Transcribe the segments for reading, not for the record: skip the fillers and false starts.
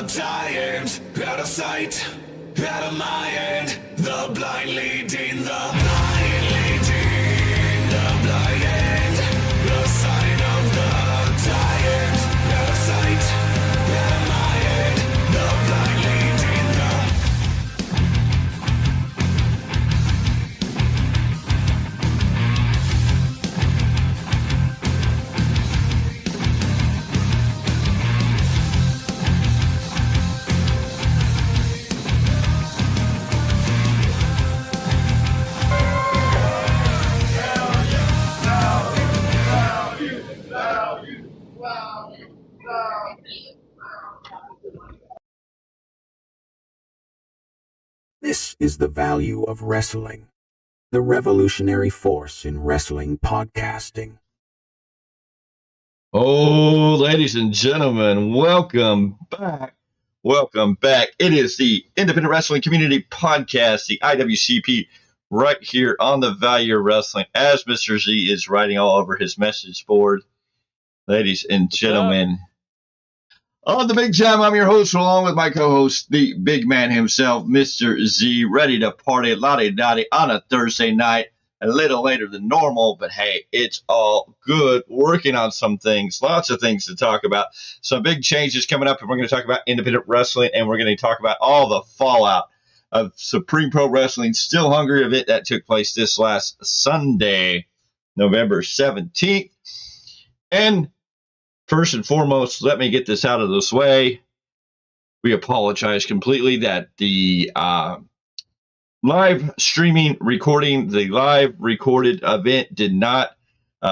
tired, out of sight, out of mind. The blind leading the blind leading the blind. The sign of the tired, out of sight, out of mind. The blind leading the. This is the value of wrestling, the revolutionary force in wrestling podcasting. Oh, ladies and gentlemen, welcome back. Welcome back. It is the Independent Wrestling Community Podcast, the IWCP, right here on the Value of Wrestling, as Mr. Z is writing all over his message board. Ladies and gentlemen, on the big time, I'm your host, along with my co-host, the big man himself, Mr. Z, ready to party lottie-dottie on a Thursday night, a little later than normal, but hey, it's all good. Working on some things, lots of things to talk about. Some big changes coming up, and we're going to talk about independent wrestling, and we're going to talk about all the fallout of Supreme Pro Wrestling Still Hungry event that took place this last Sunday, November 17th. And first and foremost, let me get this out of this way. We apologize completely that the live streaming recording, the live recorded event did not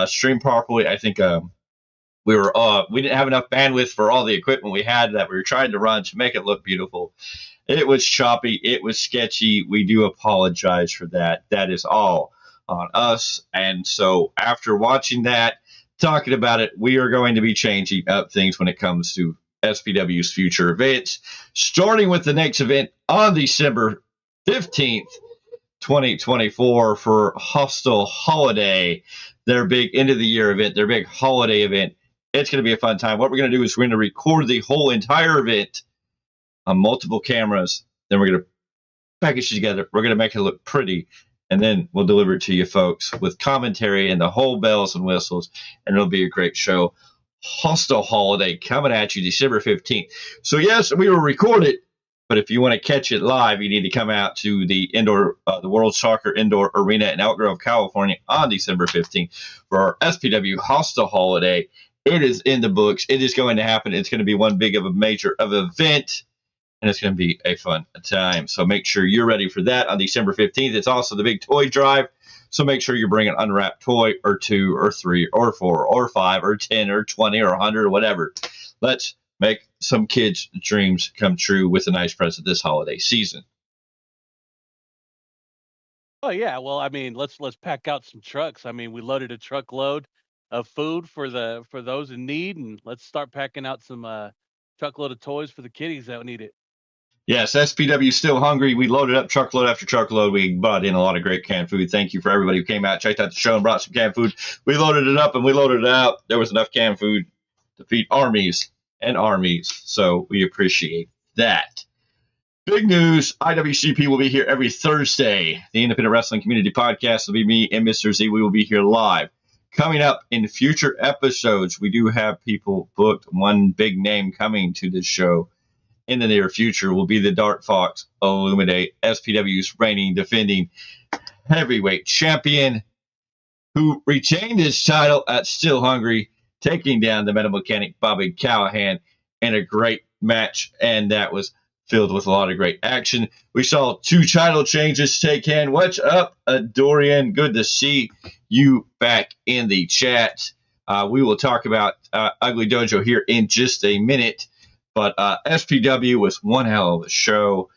stream properly. I think we didn't have enough bandwidth for all the equipment we had that we were trying to run to make it look beautiful. It was choppy. It was sketchy. We do apologize for that. That is all on us. And so after watching that, talking about it, we are going to be changing up things when it comes to SPW's future events, starting with the next event on December 15th, 2024 for Hostile Holiday, their big end-of-the-year event, their big holiday event. It's going to be a fun time. What we're going to do is we're going to record the whole entire event on multiple cameras. Then we're going to package it together. We're going to make it look pretty. And then we'll deliver it to you folks with commentary and the whole bells and whistles, and it'll be a great show. Hostile Holiday coming at you December 15th. So, yes, we will record it, but if you want to catch it live, you need to come out to the the World Soccer Indoor Arena in Elk Grove, California on December 15th for our SPW Hostile Holiday. It is in the books. It is going to happen. It's going to be one big of a major event. And it's going to be a fun time. So make sure you're ready for that on December 15th. It's also the big toy drive. So make sure you bring an unwrapped toy or 2 or 3 or 4 or 5 or 10 or 20 or 100 or whatever. Let's make some kids' dreams come true with a nice present this holiday season. Oh yeah, well, I mean, let's pack out some trucks. I mean, we loaded a truckload of food for those in need, and let's start packing out some truckload of toys for the kiddies that need it. Yes, SPW Still Hungry. We loaded up truckload after truckload. We brought in a lot of great canned food. Thank you for everybody who came out, checked out the show, and brought some canned food. We loaded it up and we loaded it out. There was enough canned food to feed armies and armies. So we appreciate that. Big news. IWCP will be here every Thursday. The Independent Wrestling Community Podcast will be me and Mr. Z. We will be here live. Coming up in future episodes, we do have people booked. One big name coming to this show in the near future will be the Dark Fox Illuminate, SPW's reigning, defending heavyweight champion, who retained his title at Still Hungry, taking down the Metal Mechanic Bobby Callahan in a great match, and that was filled with a lot of great action. We saw 2 title changes take hand. What's up, Dorian? Good to see you back in the chat. We will talk about Ugly Dojo here in just a minute. But SPW was one hell of a show.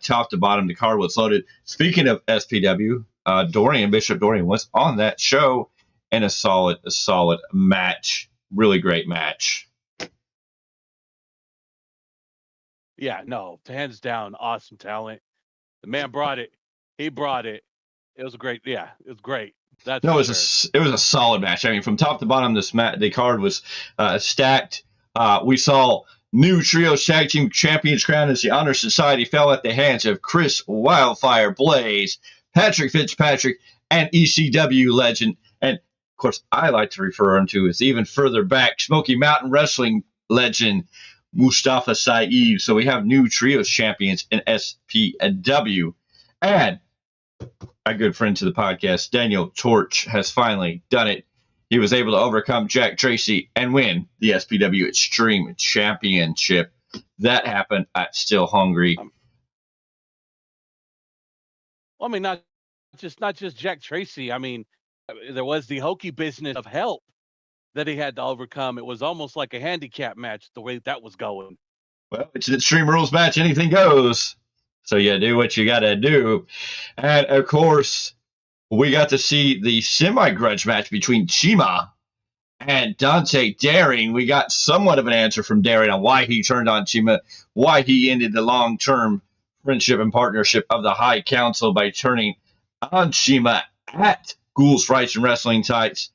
Top to bottom, the card was loaded. Speaking of SPW, Bishop Dorian was on that show, and a solid match. Really great match. Yeah, no, hands down, awesome talent. The man brought it. He brought it. It was great. Yeah, it was great. It was a solid match. I mean, from top to bottom, the card was stacked. We saw new Trios Tag Team Champions crown as the Honor Society fell at the hands of Chris Wildfire Blaze, Patrick Fitzpatrick, and ECW legend, and of course I like to refer him to as even further back, Smoky Mountain Wrestling legend Mustafa Saeed. So we have new Trios champions in SPW. And a good friend to the podcast, Daniel Torch, has finally done it. He was able to overcome Jack Tracy and win the SPW Extreme Championship. That happened at Still Hungry. Well, I mean, not just Jack Tracy. I mean, there was the hokey business of help that he had to overcome. It was almost like a handicap match the way that was going. Well, it's an Extreme Rules match. Anything goes. So you do what you got to do. And, of course, we got to see the semi-grudge match between Chima and Dante Daring. We got somewhat of an answer from Daring on why he turned on Chima, why he ended the long-term friendship and partnership of the High Council by turning on Chima at Ghouls, Frights, and Wrestling Tights.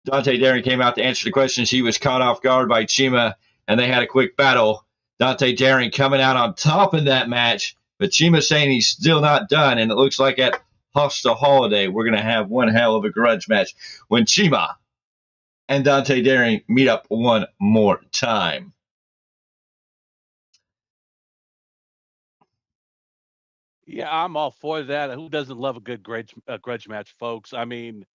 Dante Daring came out to answer the questions. He was caught off guard by Chima, and they had a quick battle. Dante Daring coming out on top in that match, but Chima saying he's still not done, and it looks like at Hostile Holiday we're going to have one hell of a grudge match when Chima and Dante Daring meet up one more time. Yeah, I'm all for that. Who doesn't love a good grudge match, folks? I mean,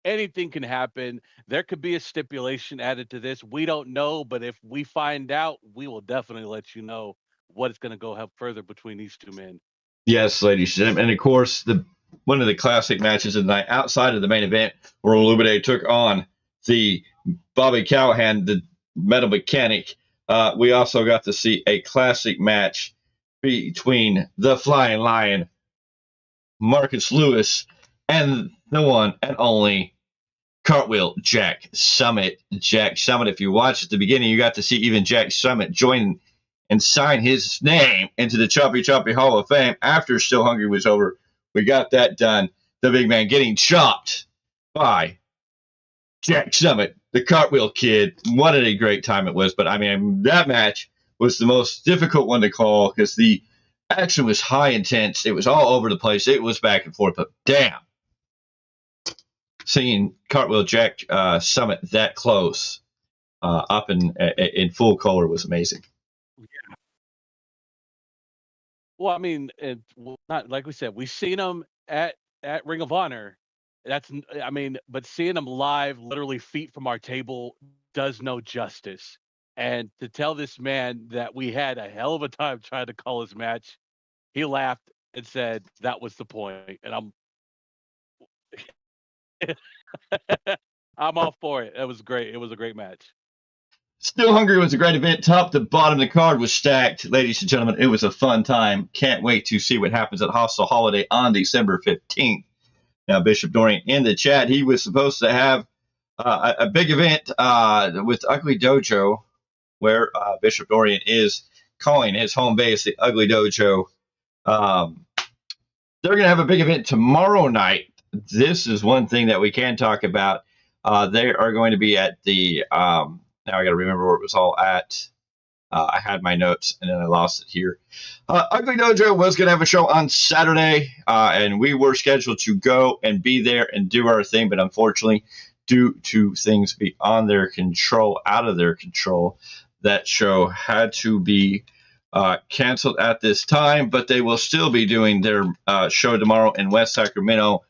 anything can happen. There could be a stipulation added to this. We don't know, but if we find out, we will definitely let you know what's going to go help further between these two men. Yes, ladies and gentlemen. And of course, one of the classic matches of the night outside of the main event where Illuminate took on the Bobby Callahan, the Metal Mechanic. We also got to see a classic match between the Flying Lion, Marcus Lewis, and the one and only Cartwheel Jack Summit. Jack Summit, if you watched at the beginning, you got to see even Jack Summit join and sign his name into the Choppy Choppy Hall of Fame after Still Hungry was over. We got that done. The big man getting chopped by Jack Summit, the Cartwheel Kid. What a great time it was. But, I mean, that match was the most difficult one to call because the action was high intense. It was all over the place. It was back and forth. But, damn. Seeing Cartwheel Jack Summit that close up in full color was amazing. Yeah. Well, I mean, not like we said, we've seen him at Ring of Honor. But seeing him live, literally feet from our table, does no justice. And to tell this man that we had a hell of a time trying to call his match, he laughed and said that was the point. And I'm all for it. It was great. It was a great match. Still Hungry was a great event. Top to bottom, the card was stacked. Ladies and gentlemen, it was a fun time. Can't wait to see what happens at Hostile Holiday on December 15th. Now, Bishop Dorian in the chat, he was supposed to have a big event with Ugly Dojo, where Bishop Dorian is calling his home base, the Ugly Dojo. They're going to have a big event tomorrow night. This is one thing that we can talk about. They are going to be at the now I got to remember where it was all at. I had my notes and then I lost it here. Ugly Dojo was going to have a show on Saturday, and we were scheduled to go and be there and do our thing, but unfortunately, due to things beyond their control, out of their control, that show had to be canceled at this time, but they will still be doing their show tomorrow in West Sacramento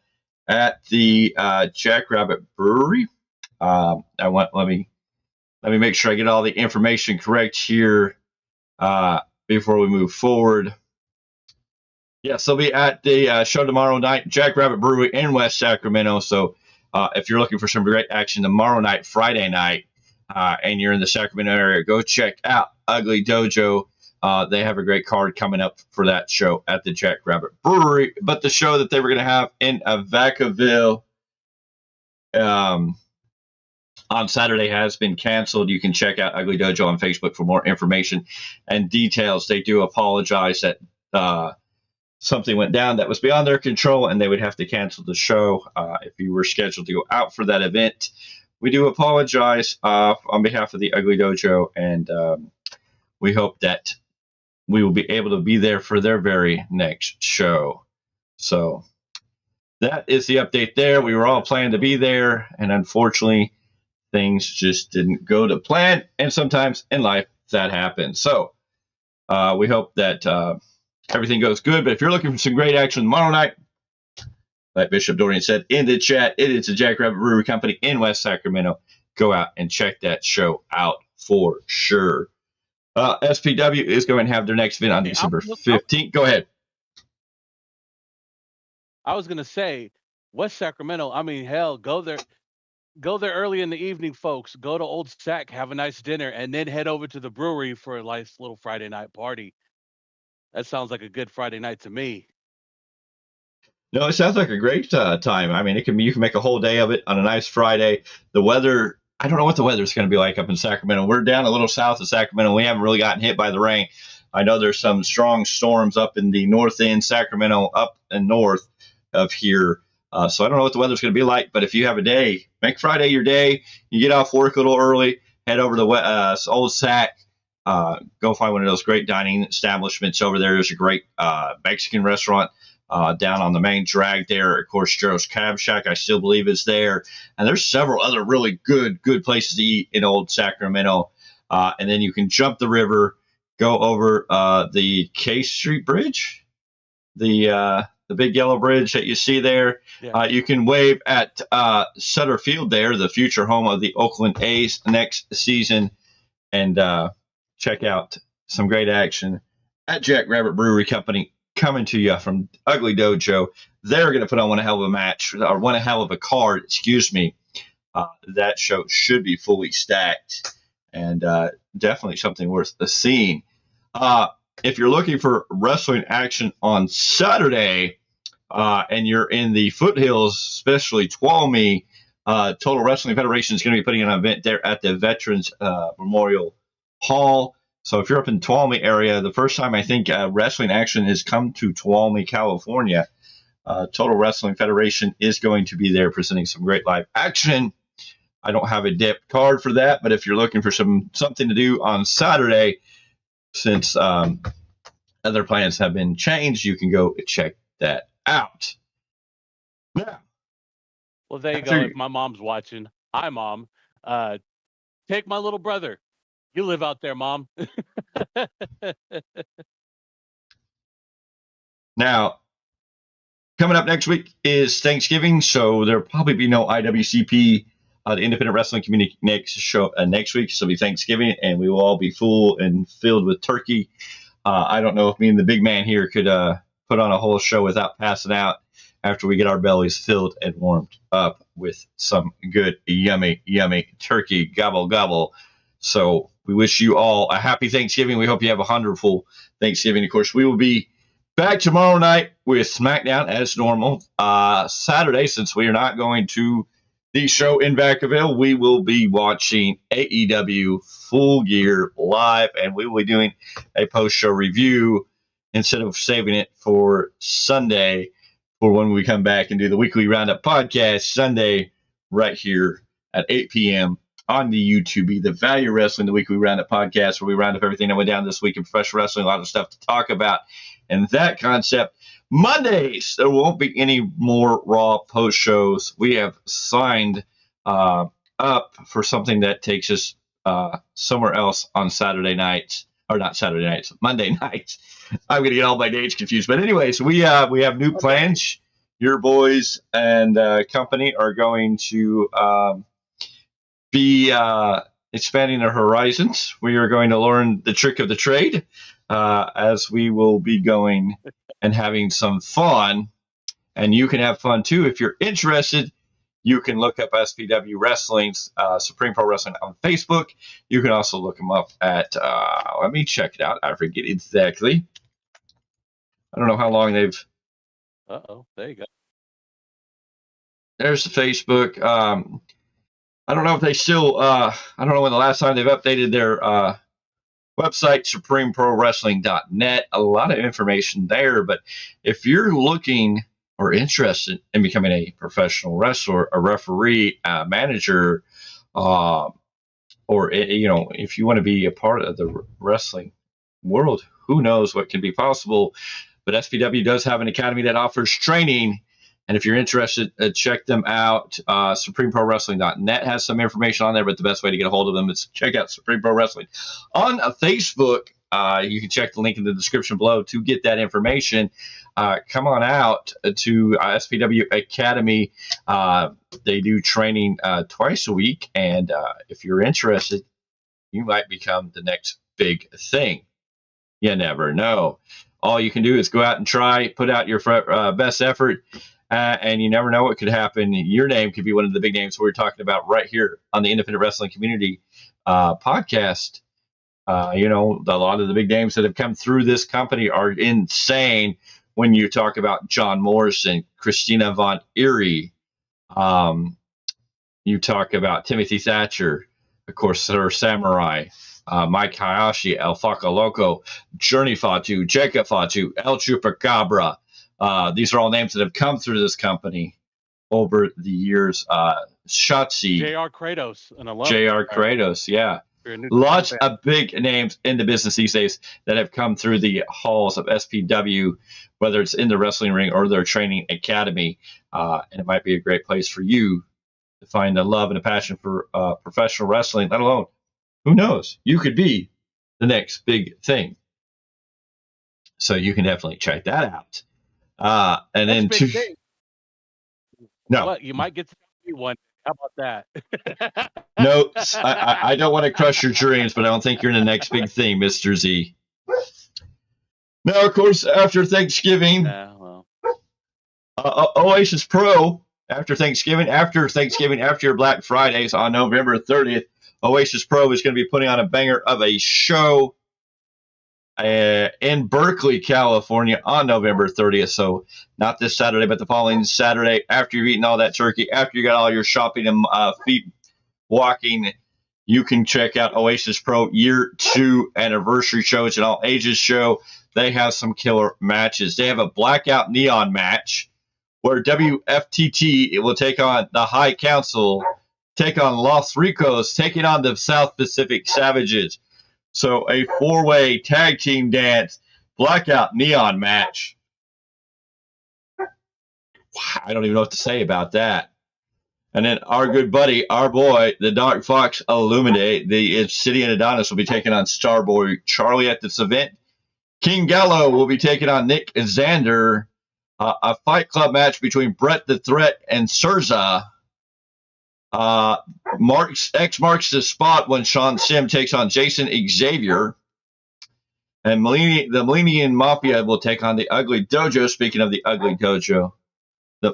at the Jackrabbit Brewery. Let me make sure I get all the information correct here before we move forward. Yes, they'll be at the show tomorrow night, Jackrabbit Brewery in West Sacramento. So if you're looking for some great action tomorrow night, Friday night, and you're in the Sacramento area, go check out Ugly Dojo. They have a great card coming up for that show at the Jackrabbit Brewery. But the show that they were going to have in Vacaville on Saturday has been canceled. You can check out Ugly Dojo on Facebook for more information and details. They do apologize that something went down that was beyond their control, and they would have to cancel the show if you were scheduled to go out for that event. We do apologize on behalf of the Ugly Dojo, and we hope that we will be able to be there for their very next show. So that is the update there. We were all planning to be there, and unfortunately, things just didn't go to plan. And sometimes in life, that happens. So we hope that everything goes good. But if you're looking for some great action tomorrow night, like Bishop Dorian said in the chat, it is the Jackrabbit Brewery Company in West Sacramento. Go out and check that show out for sure. SPW is going to have their next event on December 15th. Go ahead. I was going to say, West Sacramento, I mean, hell, go there early in the evening, folks. Go to Old Sac, have a nice dinner, and then head over to the brewery for a nice little Friday night party. That sounds like a good Friday night to me. No, it sounds like a great time. I mean, you can make a whole day of it on a nice Friday. The weather, I don't know what the weather's going to be like up in Sacramento. We're down a little south of Sacramento. We haven't really gotten hit by the rain. I know there's some strong storms up in the north end, Sacramento, up and north of here. So I don't know what the weather's going to be like, but if you have a day, make Friday your day. You get off work a little early, head over to Old Sac, go find one of those great dining establishments over there. There's a great Mexican restaurant down on the main drag there. Of course, Joe's Cab Shack, I still believe, is there. And there's several other really good places to eat in Old Sacramento. And then you can jump the river, go over the K Street Bridge, the big yellow bridge that you see there. Yeah. You can wave at Sutter Field there, the future home of the Oakland A's next season, and check out some great action at Jackrabbit Brewery Company coming to you from Ugly Dojo. They're going to put on one hell of a match, or one hell of a card, excuse me. That show should be fully stacked, and definitely something worth seeing. If you're looking for wrestling action on Saturday, and you're in the foothills, especially Tuolumne, Total Wrestling Federation is going to be putting an event there at the Veterans Memorial Hall. So if you're up in Tuolumne area, the first time I think wrestling action has come to Tuolumne, California, Total Wrestling Federation is going to be there presenting some great live action. I don't have a depth card for that, but if you're looking for something to do on Saturday, since other plans have been changed, you can go check that out. Yeah. Well, there you go. If my mom's watching, hi, Mom. Take my little brother. You live out there, Mom. Now, coming up next week is Thanksgiving, so there'll probably be no IWCP, the Independent Wrestling Community show next week. So it'll be Thanksgiving, and we will all be full and filled with turkey. I don't know if me and the big man here could put on a whole show without passing out after we get our bellies filled and warmed up with some good, yummy turkey. Gobble, gobble. So we wish you all a happy Thanksgiving. We hope you have a wonderful Thanksgiving. Of course, we will be back tomorrow night with SmackDown as normal. Saturday, since we are not going to the show in Vacaville, we will be watching AEW Full Gear live, and we will be doing a post-show review instead of saving it for Sunday for when we come back and do the weekly roundup podcast Sunday right here at 8 p.m. on the YouTube, the Value Wrestling, the weekly roundup podcast, where we round up everything that went down this week in professional wrestling, a lot of stuff to talk about. And that concept, Mondays, there won't be any more Raw post shows. We have signed up for something that takes us somewhere else on Saturday nights, or not Saturday nights, Monday nights. I'm going to get all my dates confused. But anyways, we have new plans. Your boys and company are going to be expanding their horizons. We are going to learn the trick of the trade as we will be going and having some fun. And you can have fun too. If you're interested, you can look up SPW Wrestling's Supreme Pro Wrestling on Facebook. You can also look them up at, let me check it out. I forget exactly. I don't know how long they've. There you go. There's the Facebook. I don't know if they still, I don't know when the last time they've updated their website, supremeprowrestling.net. A lot of information there. But if you're looking or interested in becoming a professional wrestler, a referee, a manager, or if you want to be a part of the wrestling world, who knows what can be possible. But SPW does have an academy that offers training, and if you're interested, check them out. SupremeProWrestling.net has some information on there, but the best way to get a hold of them is check out Supreme Pro Wrestling on Facebook. You can check the link in the description below to get that information. Come on out to SPW Academy. They do training twice a week, and if you're interested, you might become the next big thing. You never know. All you can do is go out and try, put out your best effort, and you never know what could happen. Your name could be one of the big names we're talking about right here on the Independent Wrestling Community podcast. A lot of the big names that have come through this company are insane. When you talk about John Morrison, Christina Von Eerie, you talk about Timothy Thatcher, of course, Sir Samurai, Mike Hayashi, El Faca Loco, Journey Fatu, Jacob Fatu, El Chupacabra. These are all names that have come through this company over the years. Shotzi. J.R. Kratos. J.R. Kratos, yeah. Lots of big names in the business these days that have come through the halls of SPW, whether it's in the wrestling ring or their training academy. And it might be a great place for you to find a love and a passion for professional wrestling, let alone, who knows, you could be the next big thing. So you can definitely check that out. And then no, what, you might get to be one. How about that? No, I don't want to crush your dreams, but I don't think you're in the next big thing, Mr. Z. Now, of course, after Thanksgiving, Oasis Pro, after Thanksgiving, after your Black Fridays on November 30th, Oasis Pro is going to be putting on a banger of a show in Berkeley, California on November 30th. So not this Saturday, but the following Saturday after you've eaten all that turkey, after you got all your shopping and feet walking, you can check out Oasis Pro Year 2 anniversary show. It's an all ages show. They have some killer matches. They have a blackout neon match where WFTT will take on the High Council, take on Los Ricos, taking on the South Pacific Savages. So a four-way tag team dance, blackout neon match. I don't even know what to say about that. And then our good buddy, our boy, the Dark Fox Illuminate, the Obsidian Adonis will be taking on Starboy Charlie at this event. King Gallo will be taking on Nick Xander. A Fight Club match between Brett the Threat and Surza. X marks the spot when Sean Sim takes on Jason Xavier. And the Millennium Mafia will take on the Ugly Dojo. Speaking of the Ugly Dojo, the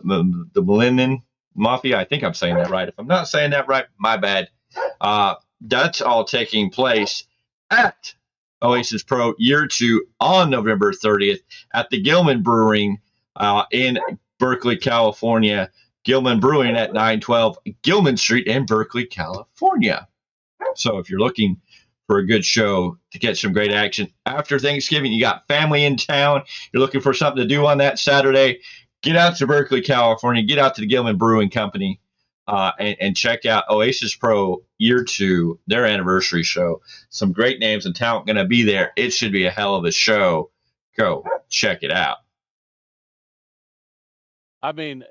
Millennium Mafia, I think I'm saying that right. If I'm not saying that right, my bad. That's all taking place at Oasis Pro Year 2 on November 30th at the Gilman Brewing in Berkeley, California. Gilman Brewing at 912 Gilman Street in Berkeley, California. So if you're looking for a good show to get some great action after Thanksgiving, you got family in town, you're looking for something to do on that Saturday, get out to Berkeley, California, get out to the Gilman Brewing Company, and check out Oasis Pro Year 2, their anniversary show. Some great names and talent going to be there. It should be a hell of a show. Go check it out. I mean,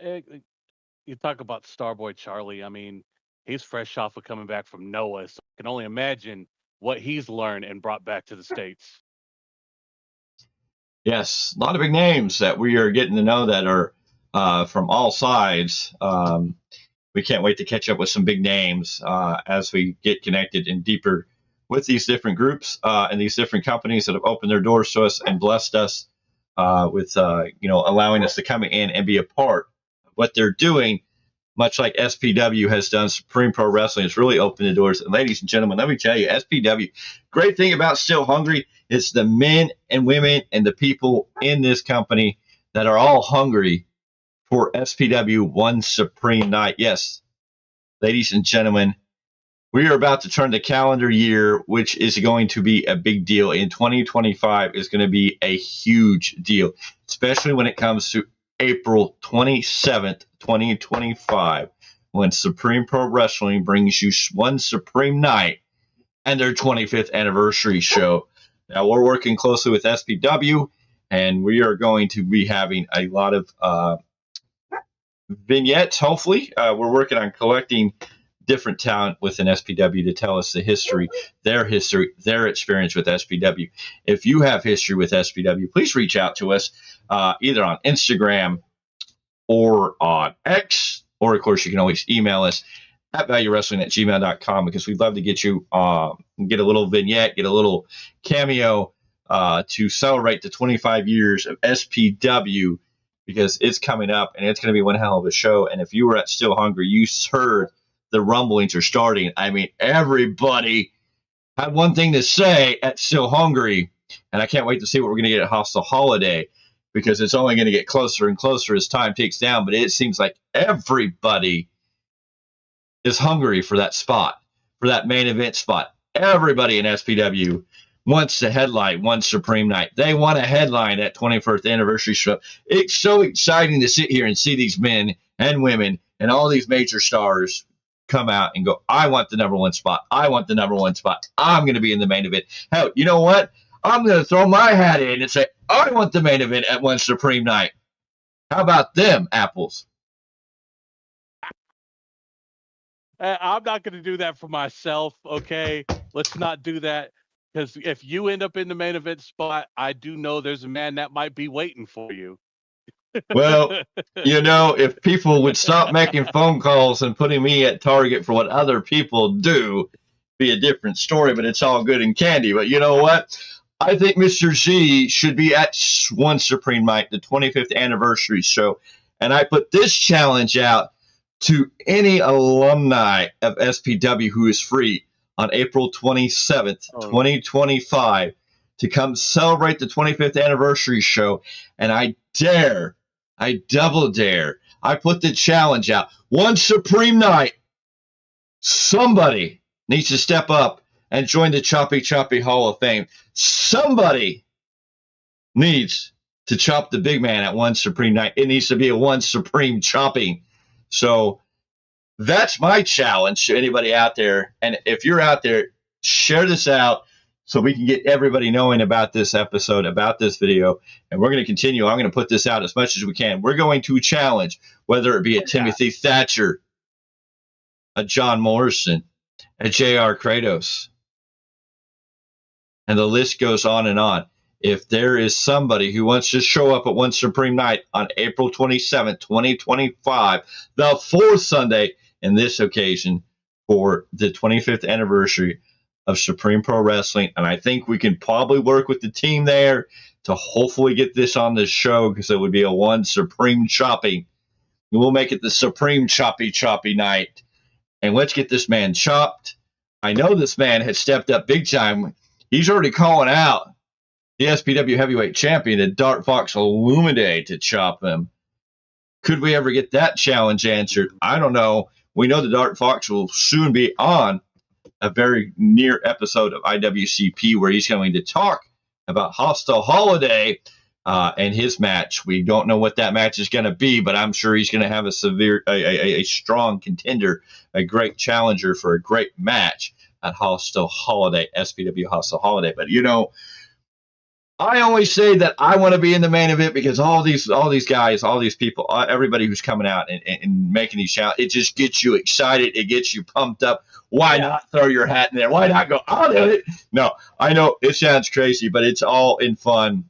you talk about Starboy Charlie. I mean, he's fresh off of coming back from Noah, so I can only imagine what he's learned and brought back to the States. Yes, a lot of big names that we are getting to know that are from all sides. We can't wait to catch up with some big names as we get connected and deeper with these different groups and these different companies that have opened their doors to us and blessed us with allowing us to come in and be a part of what they're doing. Much like SPW has done, Supreme Pro Wrestling has really opened the doors. And ladies and gentlemen, let me tell you, SPW, great thing about Still Hungry is the men and women and the people in this company that are all hungry for SPW One Supreme Night. Yes, ladies and gentlemen, we are about to turn the calendar year, which is going to be a big deal. In 2025 is going to be a huge deal, especially when it comes to April 27th, 2025, when Supreme Pro Wrestling brings you One Supreme Night and their 25th anniversary show. Now, we're working closely with SPW, and we are going to be having a lot of vignettes, hopefully. We're working on collecting different talent within SPW to tell us the history, their experience with SPW. If you have history with SPW, please reach out to us either on Instagram or on X, or of course you can always email us at valuewrestling@gmail.com, because we'd love to get you get a little vignette, get a little cameo to celebrate the 25 years of SPW, because it's coming up and it's going to be one hell of a show. And if you were at Still Hungry, you heard the rumblings are starting. I mean, everybody had one thing to say at Still Hungry, and I can't wait to see what we're going to get at Hostile Holiday, because it's only going to get closer and closer as time ticks down. But it seems like everybody is hungry for that spot, for that main event spot. Everybody in SPW wants to headline one Supreme Night. They want to headline that 21st anniversary show. It's so exciting to sit here and see these men and women and all these major stars come out and go, I want the number one spot. I want the number one spot. I'm going to be in the main event. Hell, you know what? I'm going to throw my hat in and say, I want the main event at one Supreme Night. How about them apples? I'm not going to do that for myself, okay? Let's not do that, because if you end up in the main event spot, I do know there's a man that might be waiting for you. Well, you know, if people would stop making phone calls and putting me at target for what other people do, be a different story, but it's all good and candy. But you know what? I think Mr. Z should be at one Supreme Night, the 25th anniversary show. And I put this challenge out to any alumni of SPW who is free on April 27th, 2025, to come celebrate the 25th anniversary show. And I double dare, I put the challenge out. One Supreme Night, somebody needs to step up and join the Choppy Hall of Fame. Somebody needs to chop the big man at one Supreme Night. It needs to be a one Supreme chopping. So that's my challenge to anybody out there. And if you're out there, share this out so we can get everybody knowing about this episode, about this video. And we're going to continue. I'm going to put this out as much as we can. We're going to challenge, whether it be a Timothy Thatcher, a John Morrison, a J.R. Kratos, and the list goes on and on. If there is somebody who wants to show up at one Supreme Night on April 27th, 2025, the fourth Sunday in this occasion for the 25th anniversary of Supreme Pro Wrestling, and I think we can probably work with the team there to hopefully get this on the show, because it would be a one Supreme chopping. We'll make it the Supreme Choppy Night, and let's get this man chopped. I know this man has stepped up big time. He's already calling out the SPW Heavyweight Champion, the Dark Fox Illumide, to chop him. Could we ever get that challenge answered? I don't know. We know the Dark Fox will soon be on a very near episode of IWCP where he's going to talk about Hostile Holiday and his match. We don't know what that match is going to be, but I'm sure he's going to have a strong contender, a great challenger for a great match at Hostile Holiday, SPW Hostile Holiday. But you know, I always say that I want to be in the main event, because all these guys, all these people, everybody who's coming out and making these challenges, it just gets you excited. It gets you pumped up. Why not throw your hat in there? Why not go, I'll do it? No, I know it sounds crazy, but it's all in fun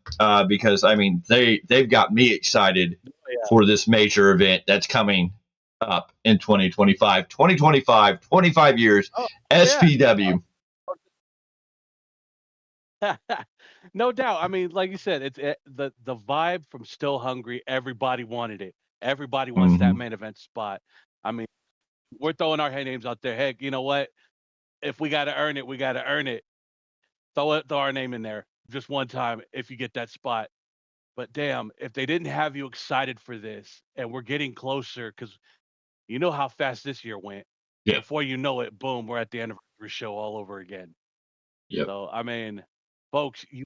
because, I mean, they've got me excited for this major event that's coming up in 2025. 2025, 25 years, SPW. No doubt. I mean, like you said, it's the vibe from Still Hungry. Everybody wanted it. Everybody wants that main event spot. I mean, we're throwing our names out there. Heck, you know what? If we got to earn it, we got to earn it. Throw our name in there just one time if you get that spot. But damn, if they didn't have you excited for this, and we're getting closer, because you know how fast this year went. Yeah. Before you know it, boom, we're at the anniversary show all over again. Yep. So I mean, folks, you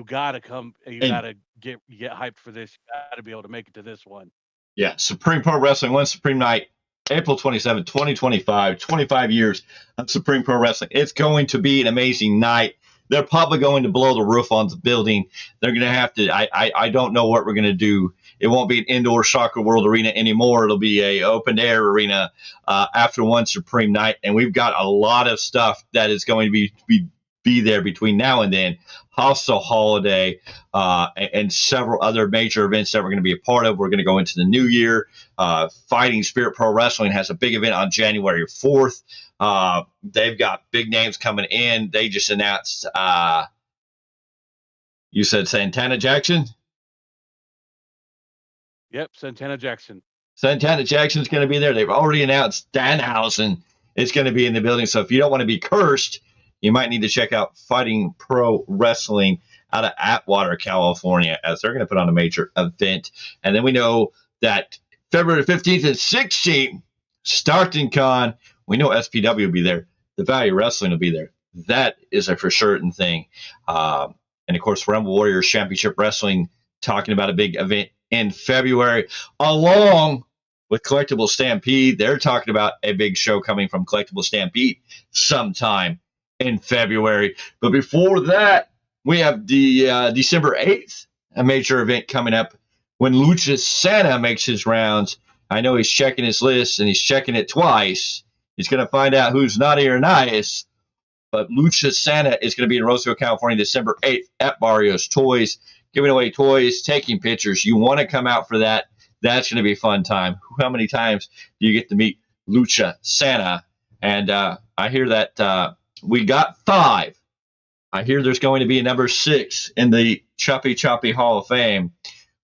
gotta come. You gotta get hyped for this. You gotta be able to make it to this one. Yeah, Supreme Pro Wrestling, one Supreme Night, April 27, 2025, 25 years of Supreme Pro Wrestling. It's going to be an amazing night. They're probably going to blow the roof on the building. They're going to have to, I don't know what we're going to do. It won't be an indoor Soccer World arena anymore. It'll be a open air arena after one Supreme night. And we've got a lot of stuff that is going to be there between now and then. Also holiday and several other major events that we're going to be a part of. We're going to go into the new year. Fighting Spirit Pro Wrestling has a big event on January 4th. They've got big names coming in. They just announced, you said Santana Jackson? Yep, Santana Jackson. Santana Jackson's going to be there. They've already announced Danhausen is going to be in the building. So if you don't want to be cursed, you might need to check out Fighting Pro Wrestling out of Atwater, California, as they're going to put on a major event. And then we know that February 15th and 16th, Stockton Con, we know SPW will be there. The Value Wrestling will be there. That is a for certain thing. And, of course, Rumble Warriors Championship Wrestling talking about a big event in February, along with Collectible Stampede. They're talking about a big show coming from Collectible Stampede sometime in February. But before that, we have the December 8th, a major event coming up when Lucha Santa makes his rounds. I know he's checking his list, and he's checking it twice. He's going to find out who's naughty or nice. But Lucha Santa is going to be in Roseville, California, December 8th at Barrios Toys, giving away toys, taking pictures. You want to come out for that. That's going to be a fun time. How many times do you get to meet Lucha Santa? And I hear that we got 5. I hear there's going to be a number 6 in the Choppy Hall of Fame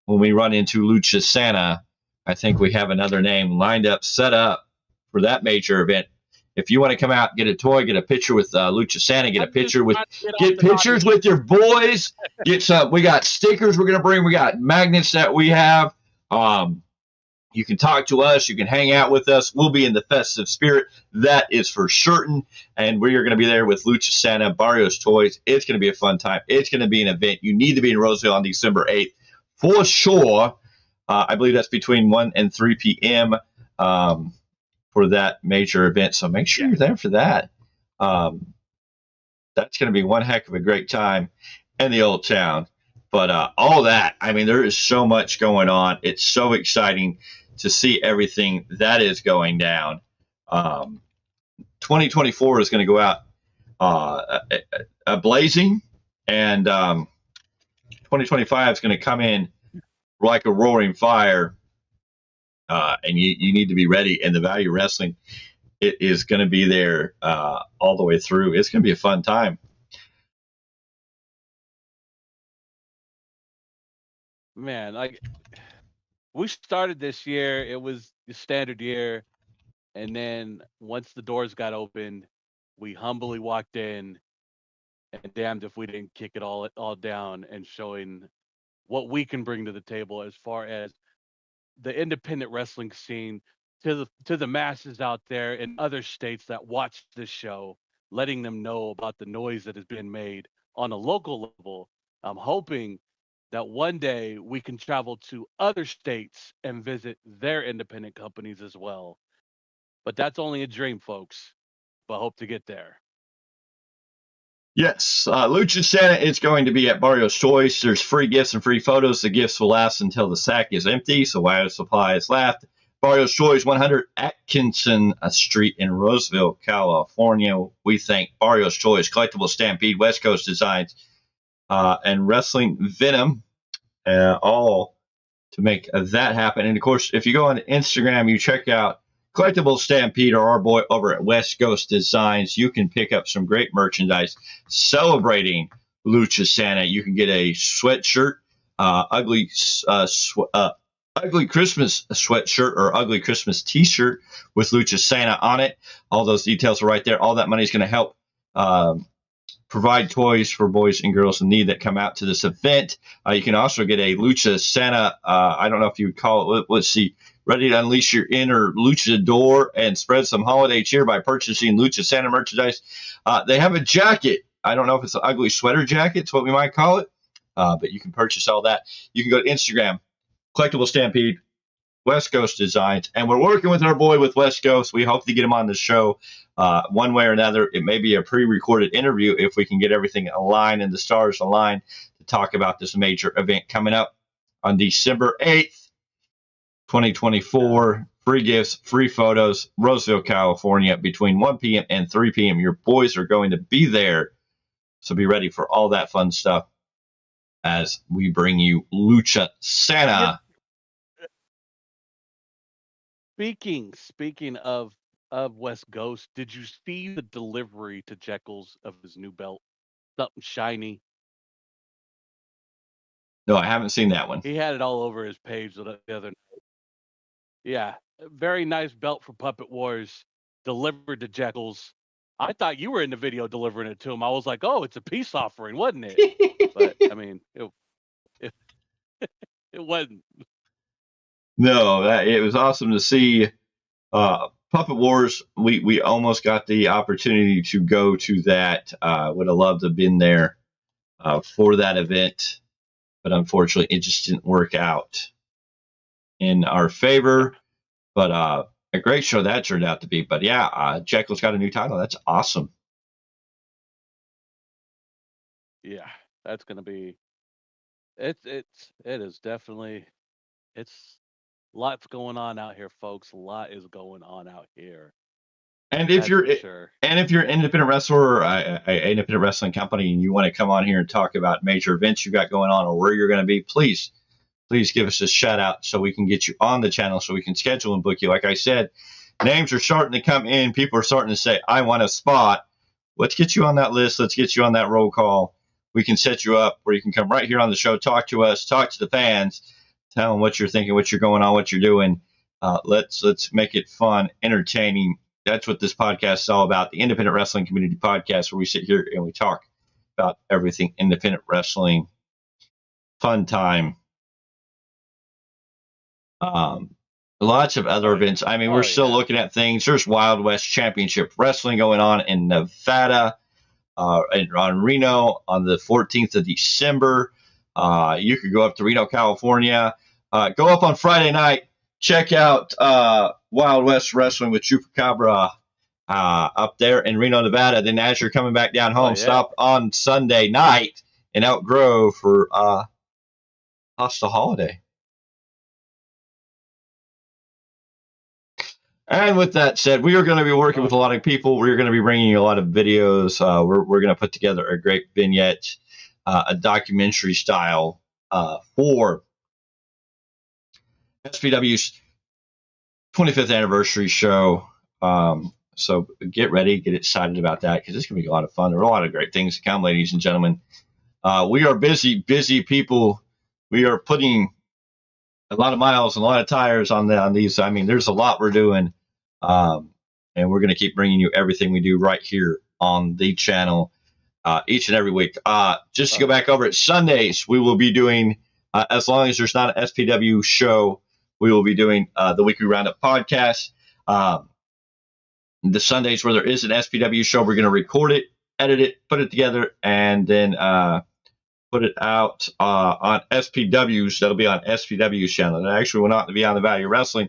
when we run into Lucha Santa. I think we have another name lined up, set up for that major event. If you want to come out, get a toy, get a picture with Lucha Santa, get pictures with your boys. Get some. We got stickers we're gonna bring. We got magnets that we have. You can talk to us. You can hang out with us. We'll be in the festive spirit. That is for certain. And we are going to be there with Lucha Santa, Barrios Toys. It's going to be a fun time. It's going to be an event. You need to be in Roseville on December 8th for sure. I believe that's between 1 and 3 p.m. For that major event. So make sure you're there for that. That's going to be one heck of a great time in the old town. But all that, I mean, there is so much going on. It's so exciting to see everything that is going down. 2024 is going to go out blazing, and 2025 is going to come in like a roaring fire. And you need to be ready. And the Value Wrestling, it is going to be there all the way through. It's going to be a fun time. Man, like we started this year, it was the standard year, and then once the doors got opened, we humbly walked in, and damned if we didn't kick it all down and showing what we can bring to the table as far as the independent wrestling scene to the masses out there in other states that watch this show, letting them know about the noise that has been made on a local level. I'm hoping that one day we can travel to other states and visit their independent companies as well. But that's only a dream, folks. But hope to get there. Yes, Lucha Santa is going to be at Barrios Toys. There's free gifts and free photos. The gifts will last until the sack is empty, so while supply is left. Barrios Toys, 100 Atkinson Street in Roseville, California. We thank Barrios Toys, Collectible Stampede, West Coast Designs, and Wrestling Venom, all to make that happen. And, of course, if you go on Instagram, you check out Collectible Stampede or our boy over at West Coast Designs, you can pick up some great merchandise celebrating Lucha Santa. You can get a sweatshirt, ugly Christmas sweatshirt or ugly Christmas t-shirt with Lucha Santa on it. All those details are right there. All that money is going to help provide toys for boys and girls in need that come out to this event. You can also get a Lucha Santa, I don't know if you would call it, let's see, ready to unleash your inner luchador and spread some holiday cheer by purchasing Lucha Santa merchandise. They have a jacket. I don't know if it's an ugly sweater jacket. It's what we might call it. But you can purchase all that. You can go to Instagram, Collectible Stampede, West Coast Designs, and we're working with our boy with West Coast. We hope to get him on the show one way or another. It may be a pre-recorded interview if we can get everything aligned and the stars aligned to talk about this major event coming up on December 8th, 2024. Free gifts, free photos, Roseville, California, between 1 p.m. and 3 p.m. Your boys are going to be there, so be ready for all that fun stuff as we bring you Lucha Santa. Speaking of West Coast, did you see the delivery to Jekyll's of his new belt? Something shiny. No, I haven't seen that one. He had it all over his page the other night. Yeah, a very nice belt for Puppet Wars delivered to Jekyll's. I thought you were in the video delivering it to him. I was like, oh, it's a peace offering, wasn't it? But I mean, it wasn't. No, it was awesome to see Puppet Wars. We almost got the opportunity to go to that. Would have loved to have been there for that event, but unfortunately, it just didn't work out in our favor. But a great show that turned out to be. But yeah, Jekyll's got a new title. That's awesome. Yeah, that's gonna be. It is definitely. It's lots going on out here, folks. A lot is going on out here. And if That's you're for sure. and if you're an independent wrestler or an independent wrestling company and you want to come on here and talk about major events you got going on or where you're going to be, please give us a shout out so we can get you on the channel so we can schedule and book you. Like I said, names are starting to come in. People are starting to say, I want a spot. Let's get you on that list. Let's get you on that roll call. We can set you up where you can come right here on the show, talk to us, talk to the fans, tell them what you're thinking, what you're going on, what you're doing. Let's make it fun, entertaining. That's what this podcast is all about, the Independent Wrestling Community Podcast, where we sit here and we talk about everything independent wrestling, fun time. Lots of other events. I mean, we're still looking at things. There's Wild West Championship Wrestling going on in Nevada, on Reno on the 14th of December. You could go up to Reno, California. Go up on Friday night. Check out Wild West Wrestling with Chupacabra up there in Reno, Nevada. Then as you're coming back down home, stop on Sunday night in Elk Grove for Hostile Holiday. And with that said, we are going to be working with a lot of people. We're going to be bringing you a lot of videos. We're going to put together a great vignette, a documentary style for SPW's 25th anniversary show. So get ready, get excited about that because it's going to be a lot of fun. There are a lot of great things to come, ladies and gentlemen. We are busy people. We are putting a lot of miles and a lot of tires on these. I mean, there's a lot we're doing. And we're going to keep bringing you everything we do right here on the channel each and every week. Just to go back over it, Sundays we will be doing, as long as there's not an SPW show, we will be doing the Weekly Roundup podcast. The Sundays where there is an SPW show, we're going to record it, edit it, put it together, and then put it out on SPW's. That'll be on SPW's channel. It actually will not be on the Value Wrestling.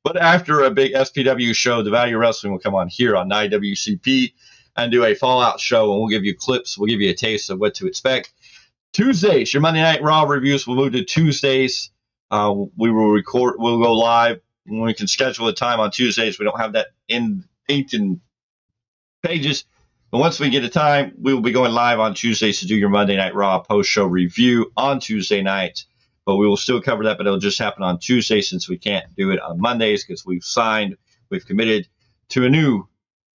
But after a big SPW show, the Value Wrestling will come on here on IWCP and do a Fallout show, and we'll give you clips. We'll give you a taste of what to expect. Tuesdays, your Monday Night Raw reviews will move to Tuesdays. We will record. We'll go live when we can schedule a time on Tuesdays. We don't have that in 18 pages. But once we get a time, we will be going live on Tuesdays to do your Monday Night Raw post-show review on Tuesday nights. But we will still cover that, but it'll just happen on Tuesday since we can't do it on Mondays because we've committed to a new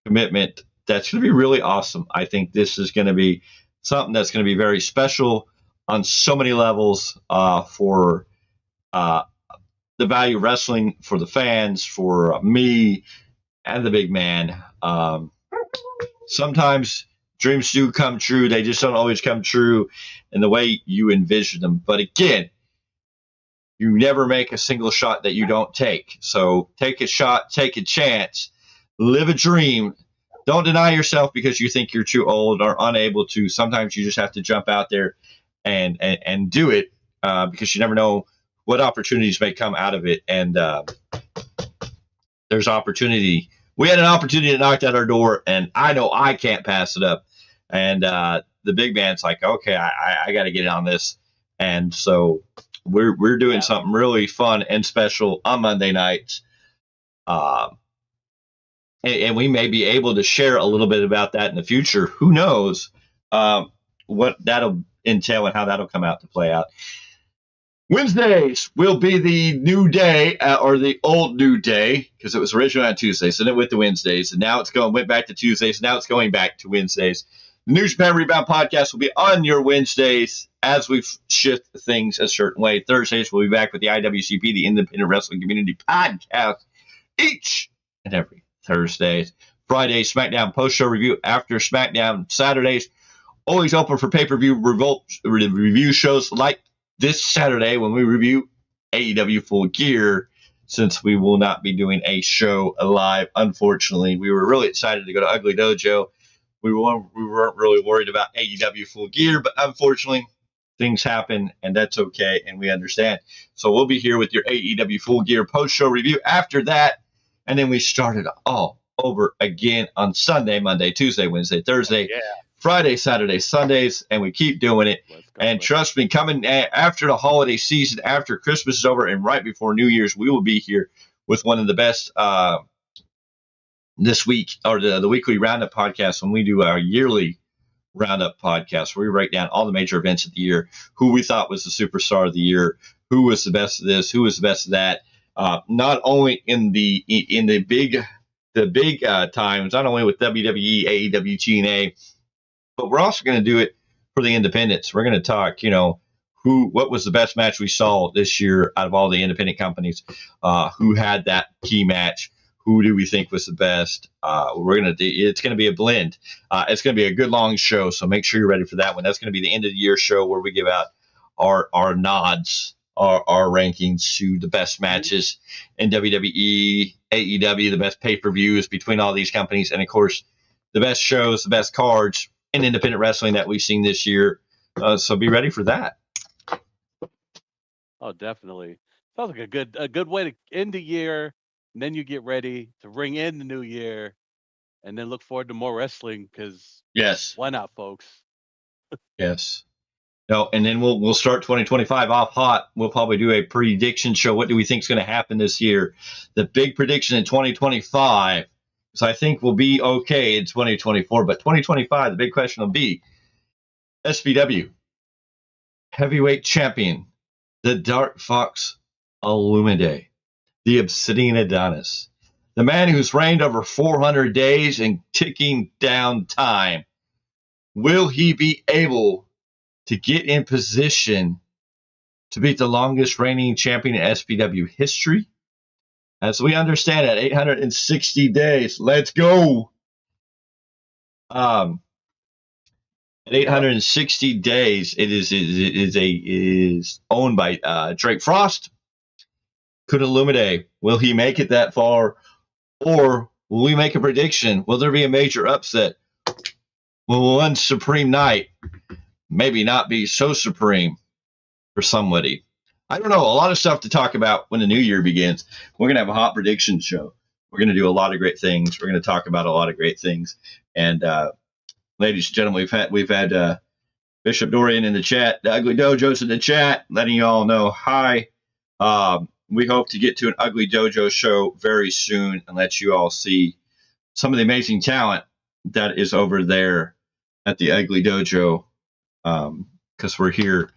commitment that's going to be really awesome. I think this is going to be something that's going to be very special on so many levels for the Value Wrestling, for the fans, for me, and the big man. Sometimes dreams do come true. They just don't always come true in the way you envision them. But again, you never make a single shot that you don't take. So take a shot, take a chance, live a dream. Don't deny yourself because you think you're too old or unable to. Sometimes you just have to jump out there and do it because you never know what opportunities may come out of it. And there's opportunity. We had an opportunity that knocked at our door, and I know I can't pass it up. And the big man's like, okay, I got to get in on this. And so we're doing something really fun and special on Monday nights. And we may be able to share a little bit about that in the future. Who knows what that'll entail and how that'll come out to play out. Wednesdays will be the new day, or the old new day, because it was originally on Tuesdays, and then it went to Wednesdays, and now went back to Tuesdays, and now it's going back to Wednesdays. The New Japan Rebound podcast will be on your Wednesdays as we shift things a certain way. Thursdays we'll be back with the IWCP, the Independent Wrestling Community Podcast, each and every Thursday. Friday, SmackDown post-show review after SmackDown. Saturdays, always open for pay-per-view review shows like this Saturday when we review AEW Full Gear, since we will not be doing a show live, unfortunately. We were really excited to go to Ugly Dojo. We weren't really worried about AEW Full Gear, but unfortunately, things happen, and that's okay, and we understand. So we'll be here with your AEW Full Gear post-show review after that, and then we started all over again on Sunday, Monday, Tuesday, Wednesday, Thursday, Friday, Saturday, Sundays, and we keep doing it. And trust me, coming after the holiday season, after Christmas is over and right before New Year's, we will be here with one of the best this week, or the weekly roundup podcast, when we do our yearly roundup podcast, where we write down all the major events of the year, who we thought was the superstar of the year, who was the best of this, who was the best of that. Not only in the big times, not only with WWE, AEW, TNA, but we're also going to do it for the independents. We're going to talk, what was the best match we saw this year out of all the independent companies? Who had that key match? Who do we think was the best? It's going to be a blend. It's going to be a good long show, so make sure you're ready for that one. That's going to be the end of the year show where we give out our nods, our rankings to the best matches in WWE, AEW, the best pay-per-views between all these companies, and of course, the best shows, the best cards in independent wrestling that we've seen this year. So be ready for that. Oh, definitely. Sounds like a good way to end the year. And then you get ready to bring in the new year, and then look forward to more wrestling, because why not, folks? Yes. No, and then we'll start 2025 off hot. We'll probably do a prediction show. What do we think is going to happen this year? The big prediction in 2025. So I think we'll be okay in 2024, but 2025, the big question will be SPW heavyweight champion, the Dark Fox Illumide, the Obsidian Adonis, the man who's reigned over 400 days and ticking down time. Will he be able to get in position to beat the longest reigning champion in SPW history? As we understand it, 860 days. Let's go. At 860 days, it is owned by Drake Frost. Could Illumide, will he make it that far? Or will we make a prediction? Will there be a major upset? Will one supreme night maybe not be so supreme for somebody? I don't know. A lot of stuff to talk about when the new year begins. We're going to have a hot prediction show. We're going to do a lot of great things. We're going to talk about a lot of great things. And ladies and gentlemen, we've had Bishop Dorian in the chat, the Ugly Dojo's in the chat, letting you all know hi. We hope to get to an Ugly Dojo show very soon and let you all see some of the amazing talent that is over there at the Ugly Dojo, because we're here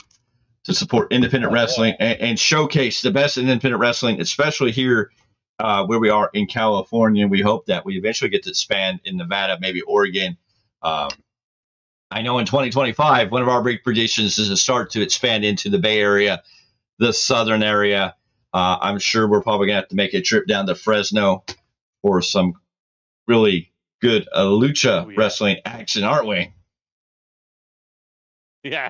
to support independent wrestling and showcase the best in independent wrestling, especially here where we are in California. We hope that we eventually get to expand in Nevada, maybe Oregon. I know in 2025, one of our big predictions is to start to expand into the Bay Area, the southern area. I'm sure we're probably going to have to make a trip down to Fresno for some really good lucha wrestling action, aren't we? Yeah.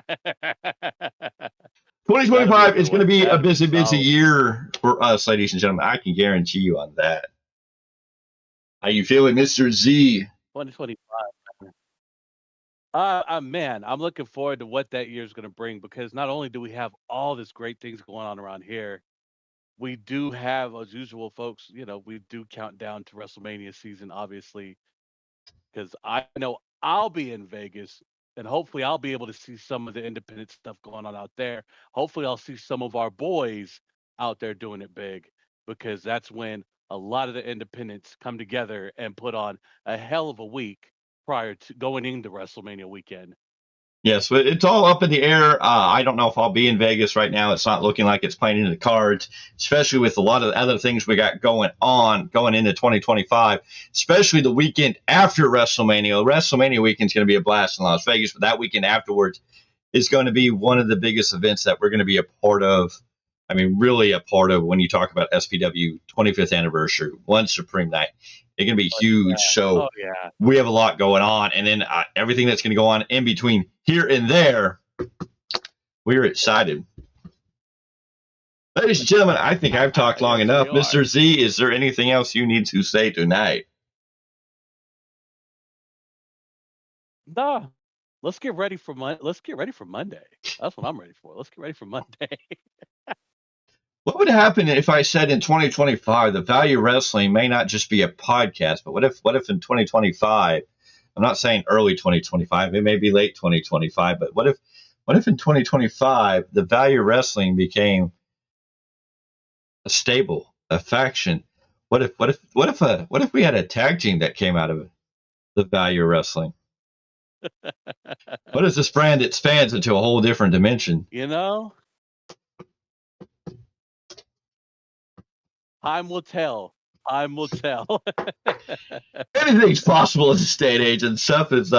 2025 is going to be a busy year for us, ladies and gentlemen. I can guarantee you on that. How you feeling, Mr. Z? 2025. Man, I'm looking forward to what that year is going to bring, because not only do we have all this great things going on around here, we do have, as usual, folks. We do count down to WrestleMania season, obviously, because I know I'll be in Vegas, and hopefully I'll be able to see some of the independent stuff going on out there. Hopefully I'll see some of our boys out there doing it big, because that's when a lot of the independents come together and put on a hell of a week prior to going into WrestleMania weekend. Yes, but it's all up in the air. I don't know if I'll be in Vegas right now. It's not looking like it's playing into the cards, especially with a lot of the other things we got going on going into 2025, especially the weekend after WrestleMania. WrestleMania weekend is going to be a blast in Las Vegas, but that weekend afterwards is going to be one of the biggest events that we're going to be a part of. I mean, really a part of when you talk about SPW 25th anniversary, One Supreme Night. It's going to be huge. So we have a lot going on. And then everything that's going to go on in between here and there, we're excited. Ladies and gentlemen, I think I've talked long enough. Mr. Z, is there anything else you need to say tonight? Nah. Let's get ready for Monday. That's what I'm ready for. Let's get ready for Monday. What would happen if I said in 2025 the Value Wrestling may not just be a podcast, but what if in 2025, I'm not saying early 2025, it may be late 2025, but what if in 2025 the Value Wrestling became a stable, a faction? What if we had a tag team that came out of the Value Wrestling? What if this brand expands into a whole different dimension? Time will tell. Anything's possible in this day and age, and stuff is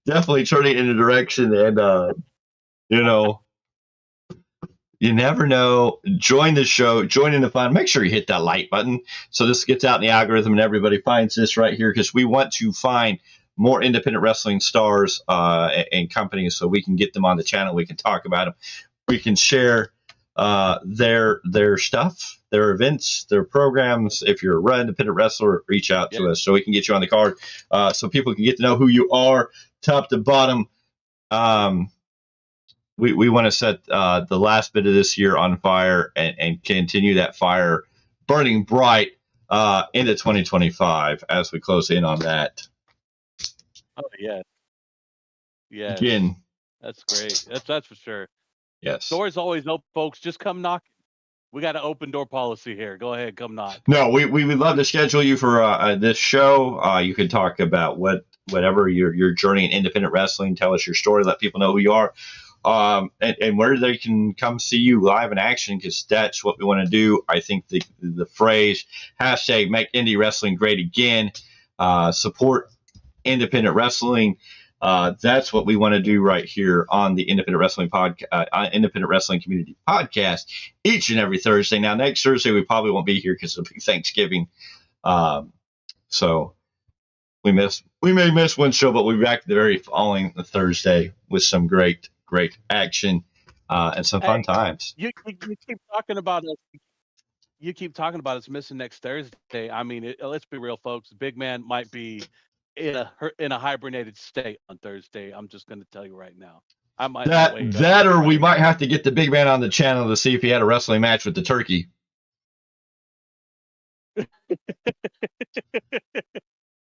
definitely turning in a direction. And you never know. Join the show, join in the fun. Make sure you hit that like button so this gets out in the algorithm and everybody finds this right here, because we want to find more independent wrestling stars and companies so we can get them on the channel. We can talk about them. We can share their stuff, their events, their programs. If you're an independent wrestler, reach out to us so we can get you on the card, so people can get to know who you are, top to bottom. We want to set the last bit of this year on fire and continue that fire burning bright into 2025 as we close in on that. Oh yeah. Again, that's great. That's for sure. Yes. Doors always open, folks. Just come knocking. We got an open door policy here. Go ahead, come knock. No, we would love to schedule you for this show. You can talk about whatever your journey in independent wrestling. Tell us your story. Let people know who you are, and where they can come see you live in action, because that's what we want to do. I think the phrase hashtag Make Indie Wrestling Great Again, support independent wrestling. That's what we want to do right here on the Independent Wrestling Independent Wrestling Community Podcast each and every Thursday. Now, next Thursday we probably won't be here because it'll be Thanksgiving, so we may miss one show, but we'll be back the very following Thursday with some great action and some fun times. You keep talking about us. You keep talking about us missing next Thursday. I mean, let's be real, folks. Big Man might be in a hibernated state on Thursday. I'm just going to tell you right now. I might or we might have to get the Big Man on the channel to see if he had a wrestling match with the turkey.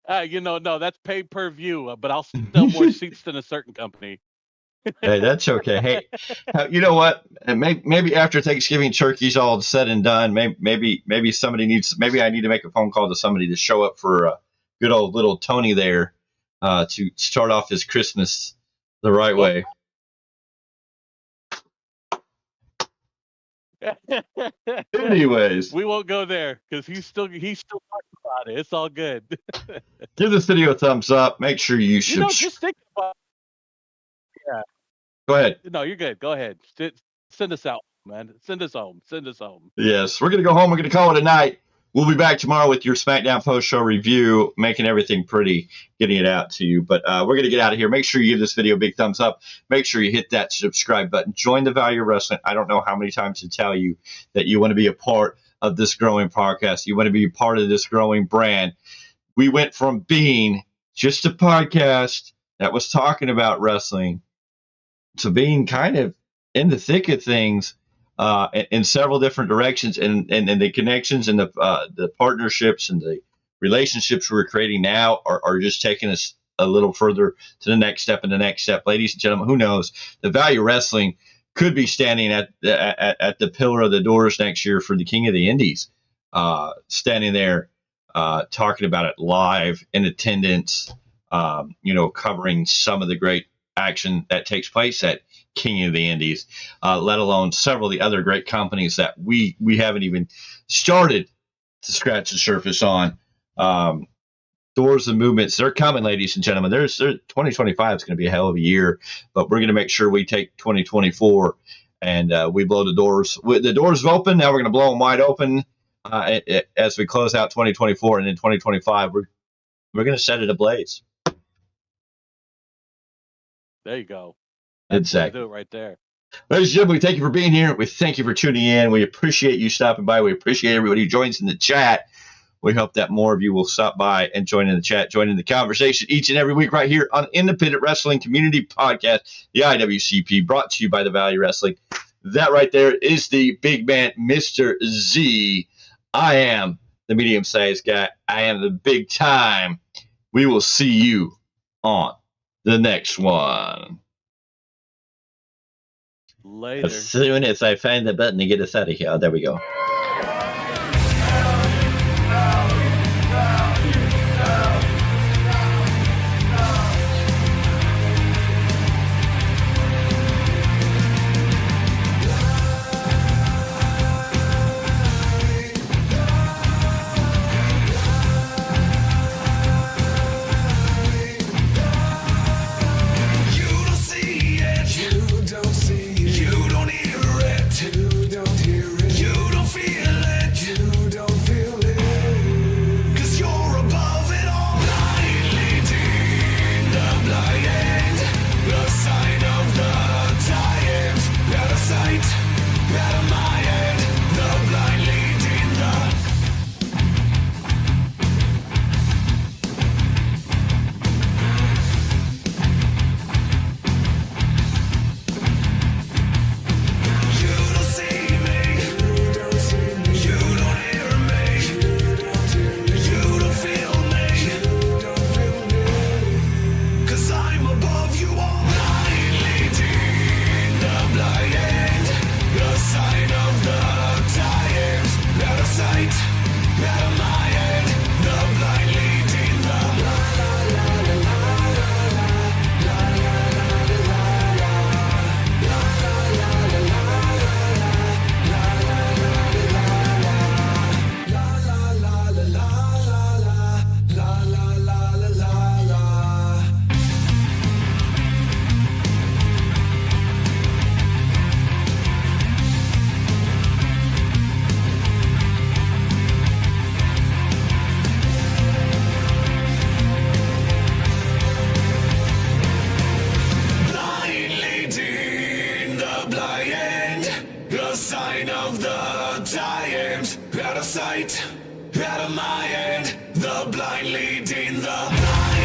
No, that's pay per view, but I'll sell more seats than a certain company. Hey, that's okay. Hey, you know what? Maybe after Thanksgiving turkey's all said and done, maybe somebody needs. Maybe I need to make a phone call to somebody to show up for good old little Tony there to start off his Christmas the right way. Anyways, we won't go there because he's still talking about it. It's all good. Give this video a thumbs up. Make sure you should. Just think about. Yeah. Go ahead. No, you're good. Go ahead. Send us out, man. Send us home. Yes, we're gonna go home. We're gonna call it a night. We'll be back tomorrow with your SmackDown post-show review, making everything pretty, getting it out to you. But we're going to get out of here. Make sure you give this video a big thumbs up. Make sure you hit that subscribe button. Join the Value of Wrestling. I don't know how many times to tell you that you want to be a part of this growing podcast. You want to be a part of this growing brand. We went from being just a podcast that was talking about wrestling to being kind of in the thick of things in several different directions, and the connections and the partnerships and the relationships we're creating now are just taking us a little further to the next step and the next step. Ladies and gentlemen, who knows? The Value Wrestling could be standing at the pillar of the doors next year for the King of the Indies, standing there talking about it live in attendance, covering some of the great action that takes place at King of the Indies, let alone several of the other great companies that we haven't even started to scratch the surface on. Doors and movements, they're coming, ladies and gentlemen. 2025 is going to be a hell of a year, but we're going to make sure we take 2024 and we blow the doors. The doors are open. Now we're going to blow them wide open as we close out 2024, and in 2025 we're going to set it ablaze. There you go. Exactly. Do it right there. Ladies and gentlemen, we thank you for being here. We thank you for tuning in. We appreciate you stopping by. We appreciate everybody who joins in the chat. We hope that more of you will stop by and join in the chat, join in the conversation each and every week right here on Independent Wrestling Community Podcast, the IWCP, brought to you by the Value Wrestling. That right there is the big man, Mr. Z. I am the medium-sized guy. I am the big time. We will see you on the next one. Later. As soon as I find the button to get us out of here. Oh, there we go. Out of sight, out of my end, the blind leading the blind.